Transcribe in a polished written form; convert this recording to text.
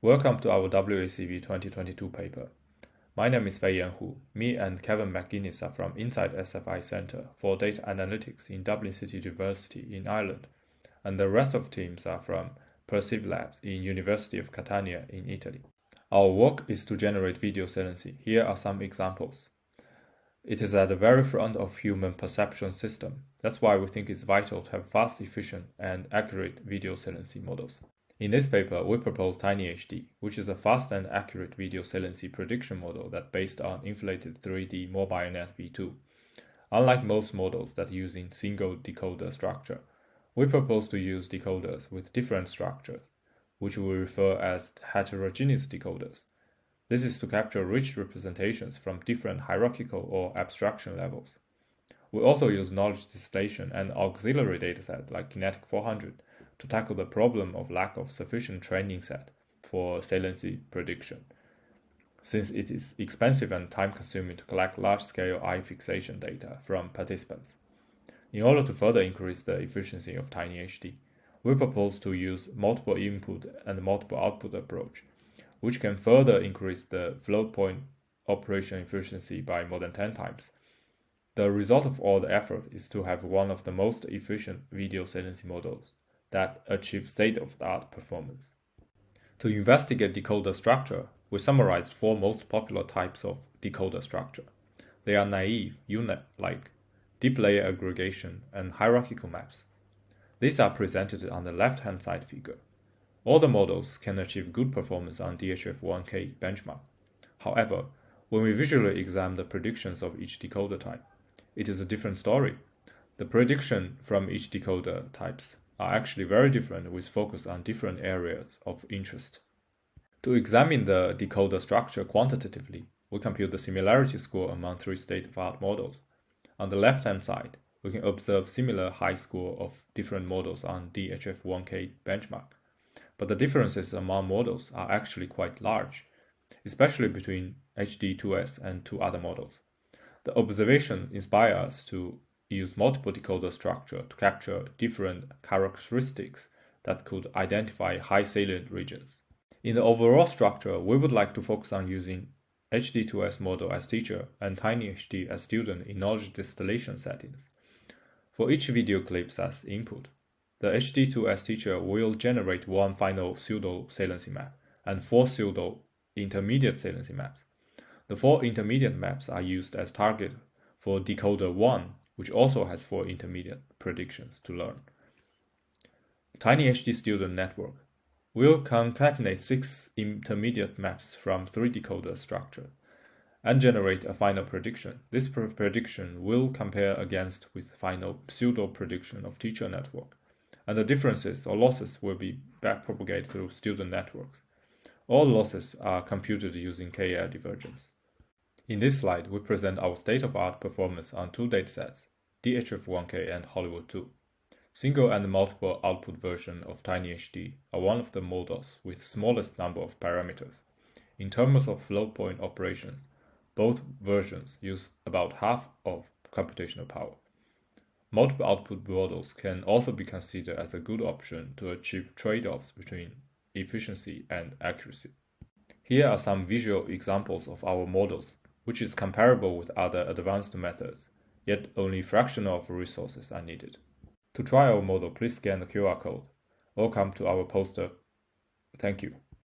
Welcome to our WACB 2022 paper. My name is Feiyan Hu. Me and Kevin McGuinness are from Inside SFI Center for Data Analytics in Dublin City University in Ireland, and the rest of teams are from Perceive Labs in University of Catania in Italy. Our work is to generate video saliency. Here are some examples. It is at the very front of human perception system. That's why we think it's vital to have fast, efficient, and accurate video saliency models. In this paper, we propose TinyHD, which is a fast and accurate video saliency prediction model that's based on inflated 3D MobileNet v2. Unlike most models that use in single decoder structure, we propose to use decoders with different structures, which we refer as heterogeneous decoders. This is to capture rich representations from different hierarchical or abstraction levels. We also use knowledge distillation and auxiliary dataset like Kinetic 400 to tackle the problem of lack of sufficient training set for saliency prediction, since it is expensive and time-consuming to collect large-scale eye fixation data from participants. In order to further increase the efficiency of TinyHD, we propose to use multiple input and multiple output approach, which can further increase the float point operation efficiency by more than 10 times. The result of all the effort is to have one of the most efficient video saliency models that achieve state-of-the-art performance. To investigate decoder structure, we summarized 4 most popular types of decoder structure. They are naive, unit-like, deep layer aggregation, and hierarchical maps. These are presented on the left-hand side figure. All the models can achieve good performance on DHF1K benchmark. However, when we visually examine the predictions of each decoder type, it is a different story. The prediction from each decoder types are actually very different with focus on different areas of interest. To examine the decoder structure quantitatively, we compute the similarity score among 3 state-of-the-art models. On the left-hand side, we can observe similar high score of different models on DHF1K benchmark. But the differences among models are actually quite large, especially between HD2S and 2 other models. The observation inspires us to use multiple decoder structure to capture different characteristics that could identify high salient regions. In the overall structure, we would like to focus on using HD2S model as teacher and TinyHD as student in knowledge distillation settings. For each video clips as input, the HD2S teacher will generate 1 final pseudo-saliency map and 4 pseudo-intermediate saliency maps. The 4 intermediate maps are used as target for decoder 1, which also has 4 intermediate predictions to learn. TinyHD student network will concatenate 6 intermediate maps from 3 decoder structure and generate a final prediction. This prediction will compare against with final pseudo prediction of teacher network, and the differences or losses will be backpropagated through student networks. All losses are computed using KL divergence. In this slide, we present our state-of-the-art performance on 2 datasets, DHF1K and Hollywood2. Single and multiple output version of TinyHD are one of the models with smallest number of parameters. In terms of float point operations, both versions use about half of computational power. Multiple output models can also be considered as a good option to achieve trade-offs between efficiency and accuracy. Here are some visual examples of our models, which is comparable with other advanced methods, yet only fractional of resources are needed. To try our model, please scan the QR code or come to our poster. Thank you.